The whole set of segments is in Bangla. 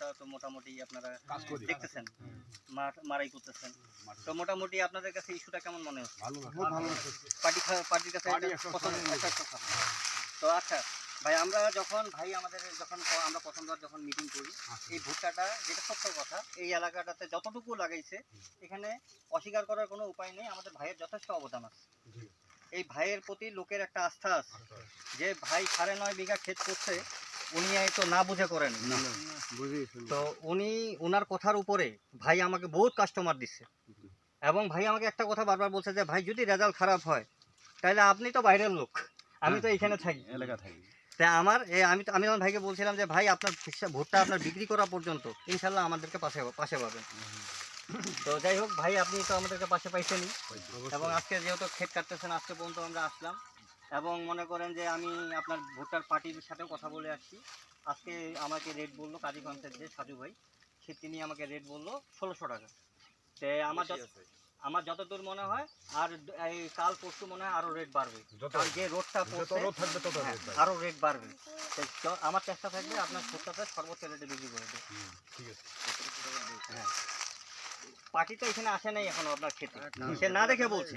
ভুট্টা তো মোটামুটি আপনারা দেখতেছেন, মারাই করতেছেন। তো মোটামুটি আপনাদের কাছে ইস্যুটা কেমন মনে হচ্ছে? পার্টির কাছে তো আচ্ছা ভাই, আমরা যখন আমরা প্রথমবার যখন মিটিং করি, এই ভুট্টাটা যেটা সত্য কথা, এই এলাকাটাতে যতটুকু লাগাইছে এখানে অস্বীকার করার কোনো উপায় নেই। আমাদের ভাইয়ের যথেষ্ট অবদান আছে। এই ভাইয়ের প্রতি লোকের একটা আস্থা আছে যে ভাই 9.5 বিঘা ক্ষেত করছে, উনি তো না বুঝে করেন। তো ওনার কথার উপরে ভাই আমাকে বহুত কাস্টমার দিচ্ছে, এবং ভাই আমাকে একটা কথা বারবার বলছে যে ভাই যদি রেজাল্ট খারাপ হয় তাহলে আপনি তো বাইরের লোক, আমি তো এখানে থাকি, এলাকা থাকি। তা আমি তখন ভাইকে বলছিলাম যে ভাই আপনার ভুট্টা আপনার বিক্রি করা পর্যন্ত ইনশাল্লাহ আমাদেরকে পাশে পাবেন। তো যাই হোক ভাই, আপনি তো আমাদেরকে পাশে পাইছেনই, এবং আজকে যেহেতু ক্ষেত কাটতেছেন আজকে পর্যন্ত আমরা আসলাম, এবং মনে করেন যে আমি আপনার ভুট্টার পার্টির সাথেও কথা বলে আসছি। আজকে আমাকে রেট বললো কাজী কনসেপ্ট যে সাজু ভাই, তিনি আমাকে রেট বললো 1600 টাকা। তো আমার যতদূর মনে হয় আর এই কাল পরশু মনে হয় আরো রেট বাড়বে, কারণ যে রোডটা আরো রেট বাড়বে। তো আমার চেষ্টা থাকবে আপনার ভুট্টাটা সর্বোচ্চ রেটে বিক্রি করে দেবে। হ্যাঁ, পার্টি তো এখানে আসে নাই এখনো আপনার খেতে, সে না দেখে বলছে,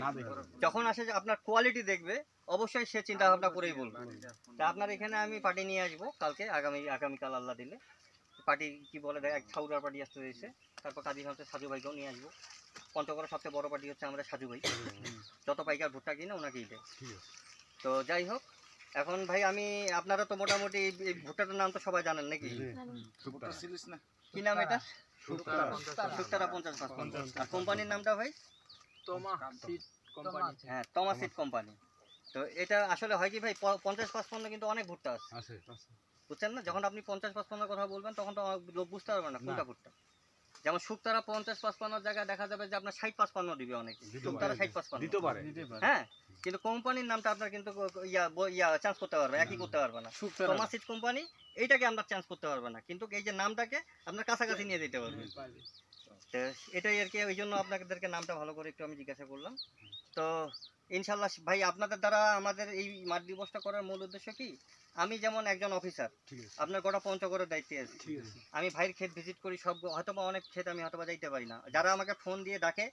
যখন আসে যে আপনার কোয়ালিটি দেখবে অবশ্যই সে চিন্তা ভাবনা করেই বলবে। তা আপনার এখানে আমি পার্টি নিয়ে আসবো কালকে, আগামীকাল আল্লাহ দিলে। পার্টি কি বলে দেখ, এক ছাউরার পার্টি আসতে হয়েছে, তারপর কাজী হচ্ছে সাজু ভাইকেও নিয়ে আসবো। পঞ্চগড়ের সবচেয়ে বড় পার্টি হচ্ছে আমরা সাজু ভাই, যত পাইকার ভুট্টা কিনে ওনাকেই দেয়। তো যাই হোক, এখন ভাই আমি আপনারা তো মোটামুটি এই ভুট্টাটার নাম তো সবাই জানেন নাকি? কি নাম এটা? শুকতারা 50-55। আর কোম্পানির নামটা ভাই? হ্যাঁ, তমা সিড কোম্পানি। তো এটা আসলে হয় কি ভাই, 50-55 কিন্তু অনেক ভুট্টা আছে, বুঝছেন না? যখন আপনি 50-55 কথা বলবেন তখন তো লোক বুঝতে পারবে না কোনটা ভুট্টা। যেমন শুকতারা 50-55 জায়গায় দেখা যাবে যে আপনার 60-55 দিবে অনেকে, শুকতারা 60-55 দিতে পারে। হ্যাঁ, কিন্তু কোম্পানির নামটা আপনার কিন্তু চেঞ্জ করতে পারবে, একই করতে পারবে না। তমা সিড কোম্পানি এইটাকে আমরা চেঞ্জ করতে পারবে না, কিন্তু এই যে নামটাকে আপনার কাছাকাছি নিয়ে দিতে পারবে। তো এটাই আর কি, ওই জন্য আপনাদেরকে নামটা ভালো করে একটু আমি জিজ্ঞাসা করলাম। তো ইনশাল্লাহ ভাই, আপনাদের দ্বারা আমাদের এই মাঠ দিবসটা করার মূল উদ্দেশ্য কি, আমি যেমন একজন অফিসার আপনার গোটা পঞ্চগড়ের দায়িত্বে আছি, আমি ভাইয়ের ক্ষেত ভিজিট করি, সব হয়তোবা অনেক ক্ষেত আমি হয়তোবা যাইতে পারি না, যারা আমাকে ফোন দিয়ে ডাকে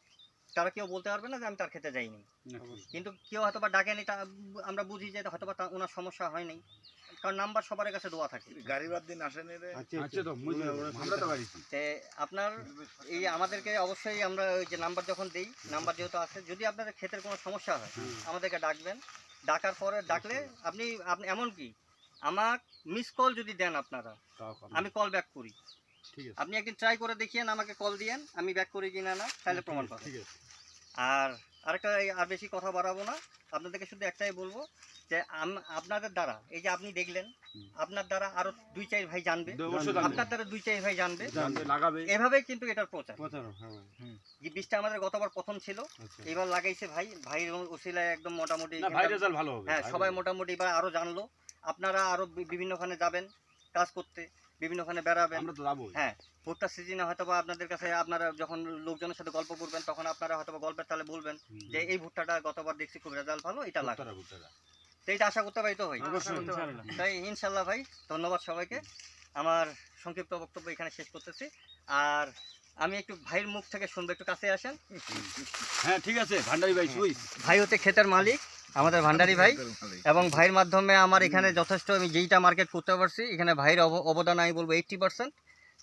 তারা কেউ বলতে পারবে না যে আমি তার ক্ষেতে যাইনি, কিন্তু কেউ হয়তোবা ডাকেনি, আমরা বুঝি যে হয়তোবা ওনার সমস্যা হয়নি, কারণ নাম্বার সবার কাছে দেওয়া থাকে। গাড়িবার দিন আসেনি রে, আপনার এই আমাদেরকে অবশ্যই আমরা ওই যে নাম্বার যখন দেই, নাম্বার যেহেতু আছে, যদি আপনাদের ক্ষেতের কোনো সমস্যা হয় আমাদেরকে ডাকবেন, ডাকার পরে ডাকলে আপনি এমন কি আমার মিস কল যদি দেন আপনারা, আমি কল ব্যাক করি। আপনি একদিন ট্রাই করে দেখিয়েন, আমাকে কল দিয়েন, আমি ব্যাক করি কিনা না, তাহলে প্রমাণ পাবেন। আর আরেকটা, আর বেশি কথা বাড়াবো না, আপনাদেরকে শুধু একটাই বলবো যে আপনাদের দ্বারা এই যে আপনি দেখলেন, আপনার দ্বারা আরো 2-4 ভাই জানবে, আপনার দ্বারা 2-4 ভাই জানবে, এভাবেই কিন্তু এটার প্রচার। যে বীজটা আমাদের গতবার প্রথম ছিল, এবার লাগাইছে ভাই ওসিলায় একদম মোটামুটি, হ্যাঁ সবাই মোটামুটি এবার আরো জানলো। আপনারা আরো বিভিন্নখানে যাবেন কাজ করতে, বিভিন্নখানে বেড়াবেন। হ্যাঁ, ভুট্টা সিজনে হয়তোবা আপনাদের কাছে আপনারা যখন লোকজনের সাথে গল্প করবেন তখন আপনারা হয়তোবা গল্পের তালে বলবেন যে এই ভুট্টাটা গতবার দেখছি খুব রেজাল্ট ভালো, এটা লাগবে। এইটা আশা করতে পারি তো ভাই? তাই ইনশাল্লাহ ভাই, ধন্যবাদ সবাইকে। আমার সংক্ষিপ্ত বক্তব্য এখানে শেষ করতেছি। আর আমি একটু ভাইয়ের মুখ থেকে শুনবো, একটু কাছে আসেন। হ্যাঁ ঠিক আছে, ভান্ডারী ভাই ভাই হচ্ছে ক্ষেতের মালিক আমাদের ভান্ডারী ভাই, এবং ভাইয়ের মাধ্যমে আমার এখানে যথেষ্ট আমি যেইটা মার্কেট করতে পারছি, এখানে ভাইয়ের অবদান আমি বলবো 80%।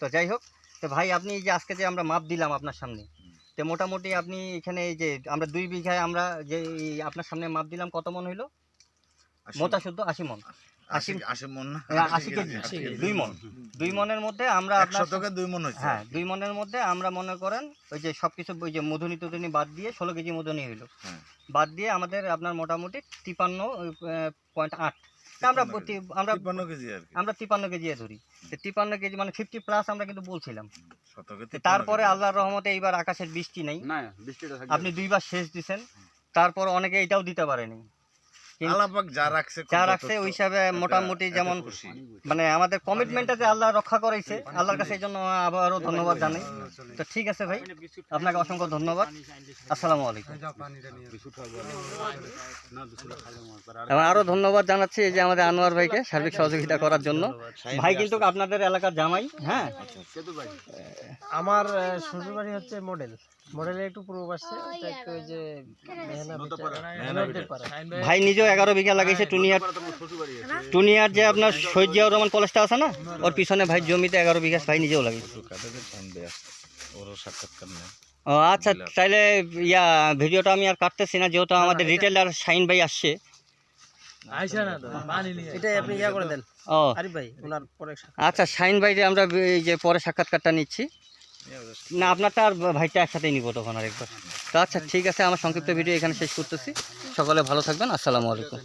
তো যাই হোক, তো ভাই আপনি এই যে আজকে যে আমরা মাপ দিলাম আপনার সামনে, তো মোটামুটি আপনি এখানে এই যে আমরা 2 বিঘায় আমরা যে আপনার সামনে মাপ দিলাম, কত মন হইলো? মোটা শুদ্ধ 80 মন, 80 মন না, 80 কেজি, 2 মন। 2 মনের মধ্যে আমরা আপনার 2 মন হচ্ছে। হ্যাঁ, 2 মনের মধ্যে আমরা মনে করেন ওই যে সবকিছু ওই যে মধুনি টুধুনি বাদ দিয়ে 16 কেজি মধুনি হইলো, বাদ দিয়ে আমাদের আপনার মোটামুটি 53.8, আমরা 53 কেজি আর কি, আমরা 53 কেজি ধরি। 53 কেজি মানে 50 প্লাস আমরা কিন্তু বলছিলাম। তারপরে আল্লাহর রহমতে এইবার আকাশের বৃষ্টি নেই, আপনি 2 বার সেচ দিচ্ছেন, তারপর অনেকে এটাও দিতে পারেনি। আল্লাপাক যা রাখছে খুব যা রাখছে যথেষ্ট। ওই হিসাবে মোটামুটি এত যেমন খুশি। মানে আমাদের কমিটমেন্টটা যে আল্লাহ রক্ষা করাইছে আল্লাহর কাছে এই জন্য আবারও ধন্যবাদ জানাই। তো ঠিক আছে ভাই, আপনাকে অসংখ্য ধন্যবাদ। আসসালামু আলাইকুম। এবং আরও ধন্যবাদ জানাচ্ছি এই যে আমাদের আনোয়ার ভাইকে সার্বিক সহযোগিতা করার জন্য। ভাই কিন্তু আপনাদের এলাকার জামাই। হ্যাঁ, আমার শ্বশুর বাড়ি হচ্ছে মডেলের একটু পূর্ব পাশে, এটা একটু ওই যে মেহনতের পাড়া। ভাই নিজেও 11 বিঘা লাগাইছে টুনিয়ার যে আপনার শহীদ জিয়াউর রহমান কলেজটা আছে না, ওর পিছনে ভাই জমিতে 11 বিঘা ভাই নিজেও লাগাইছে। ওরও সাক্ষাৎকার নেই। ও আচ্ছা, তাইলে ভিডিওটা আমি আর কাটতেছি না, যেহেতু আমাদের রিটেলার শাইন ভাই আসছে। এটাই আপনি করে দেন ও আরিফ ভাই, ওনার পরে আচ্ছা, শাইন ভাইরে আমরা এই যে পরে সাক্ষাৎকারটা নিচ্ছি না, আপনারটা আর ভাইটা একসাথেই নিব তখন আরেকবার। তো আচ্ছা ঠিক আছে, আমার সংক্ষিপ্ত ভিডিও এখানে শেষ করতেছি। সকলে ভালো থাকবেন, আসসালামু আলাইকুম।